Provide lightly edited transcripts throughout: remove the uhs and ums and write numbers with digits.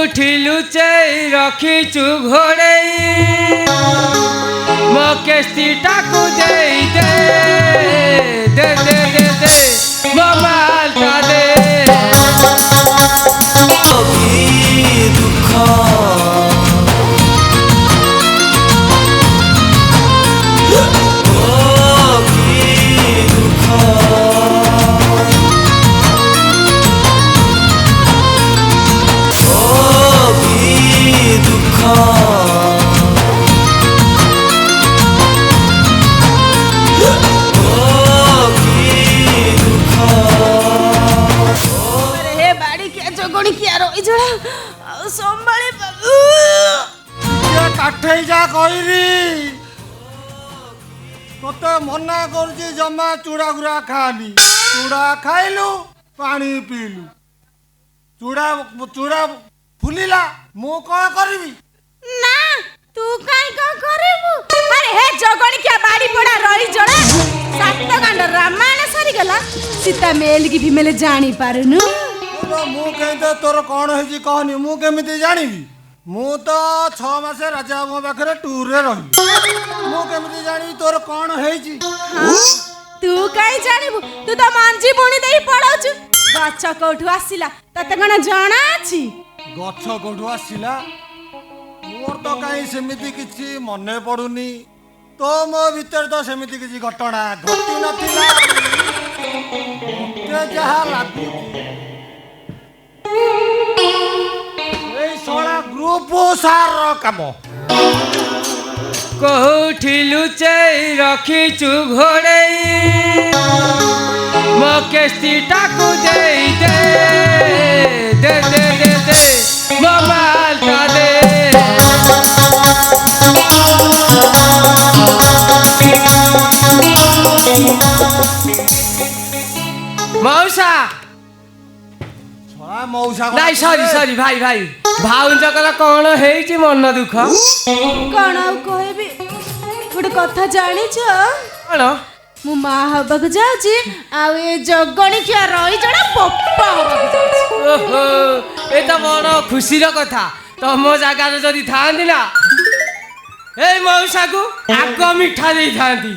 उठिलु चई रखिचु घोड़े मो केस्तीटा को दे दे दे दे दे दे मो मालटा दे दुख तोते मना कर जमा चूड़ा गुड़ा खानी चूड़ा खाइलु पानी पीलु चूड़ा चूड़ा फुलिला मु कौन करिवि ना तू काई कौन करिवु अरे हे जगणी क्या बाड़ी पड़ा रही जड़ा सात कांड रामायण सरी गला सीता मेल की भी मेले जानी पारुनु मु कहते तोर कौन है जी कहनी मु केमिति जानिबि मु तो 6 मास राजा मो पाखरे टूर रे रही मु केमिति जानी तोर कौन है जी तू काई जानिबु तू तो मांजी बुणी देई पड़ाउछु गछ कोठु आसिला तते कना जाना अछि गछ कोठु आसिला मोर तो काई सेमिति किछि मने पडुनी तो मो भीतर तो सेमिति किछि घटना घटी नथिला के जहा लागु ग्रुप सार काम कोठिलु चई रखिचु घोड़े मो केस्तीटा को दे दे दे दे दे दे मो मालटा दे मौसा मौसा नहीं सॉरी सॉरी भाई भाई भाउंजकर कौन है मन दुख कौन आउ कहबी गोटे कथा जानी छ कौन मु मा हबक जाउची आ ए जगणी क्या रही जड़ा पप्पा हबक जाउची ओहो ए तो बड़ खुशी रो कथा तुम जगार जदि थांती ना ए मौसा को आग मिठा दे थांती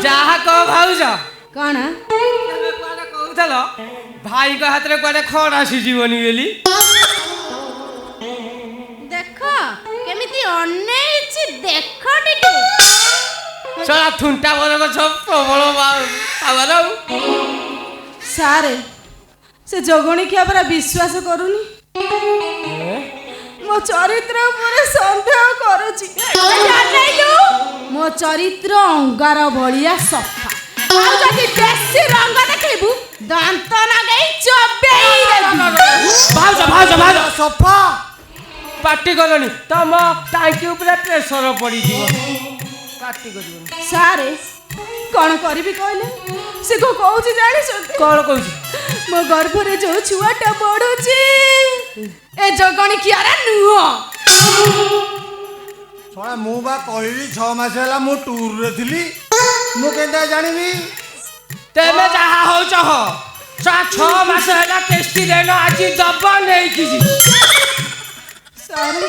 जहा कह भाउज कौन कहूल भाई को हाथ में कड़े खड़ा सीजीवनी बेली देख केमिति अनेइछि देख टिके सला थुंटा बरक सब प्रबल पावर सारे से जगणी क्या परा विश्वास करूनी मो चरित्र ऊपर संदेह करूची मो चरित्र अंगार भलिया सफा आ जदि बेसी रंग देखिबू दांत ना गई चबेई भाउज भाउज भाउज सफा पार्टी करनी तम टांकी ऊपर प्रेशर पड़ी जीव पार्टी करनी सारे कौन करिबी कहले से को कहूची जानि सते कौन कहूची मो गर्भ रे जो छुआटा बडुची ए जगणी किया रे नुह छोड़ा मु बा कहली 6 मास होला मु टूर रे थिली मु केदा जानिबी तेमे जहा हो चह 6 मास होला टेस्टी देनो आज दबा नहीं किसी सारे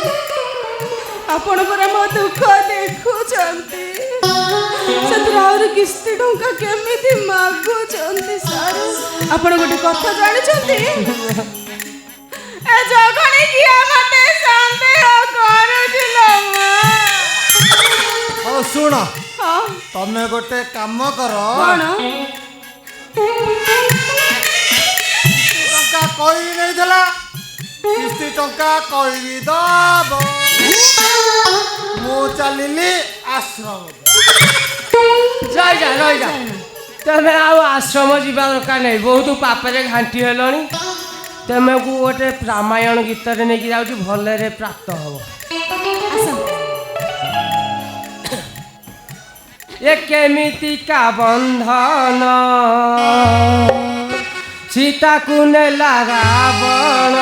आपण पर मो दुख देखु चंती सतराउर किस्ती टंका केमिति मागु चंती सारे आपण गोटे कथा जानि चंती ए जगणी किया मते संदेह करूथिलो ओ सुन हां तमे गोटे काम कर कोन टंका कोई नहीं देला किस्ती टंका कोई दब मु चलिली आश्रम जय जा रही जा तमे आउ आश्रम जीवा दरकार नहीं बहुत पापरे घांटी हेलनी तमे को गोटे रामायण गीत रे नहीं कि जाउची भले रे प्राप्त हो ये केमिति का बंधन सीता को नेला रावण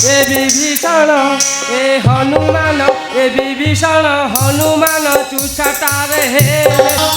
ए विभीषण ए हनुमान ଏ ବିଭୀଷଣ ହନୁମାନ ଚୁଛାଟାରେ ହେଲେ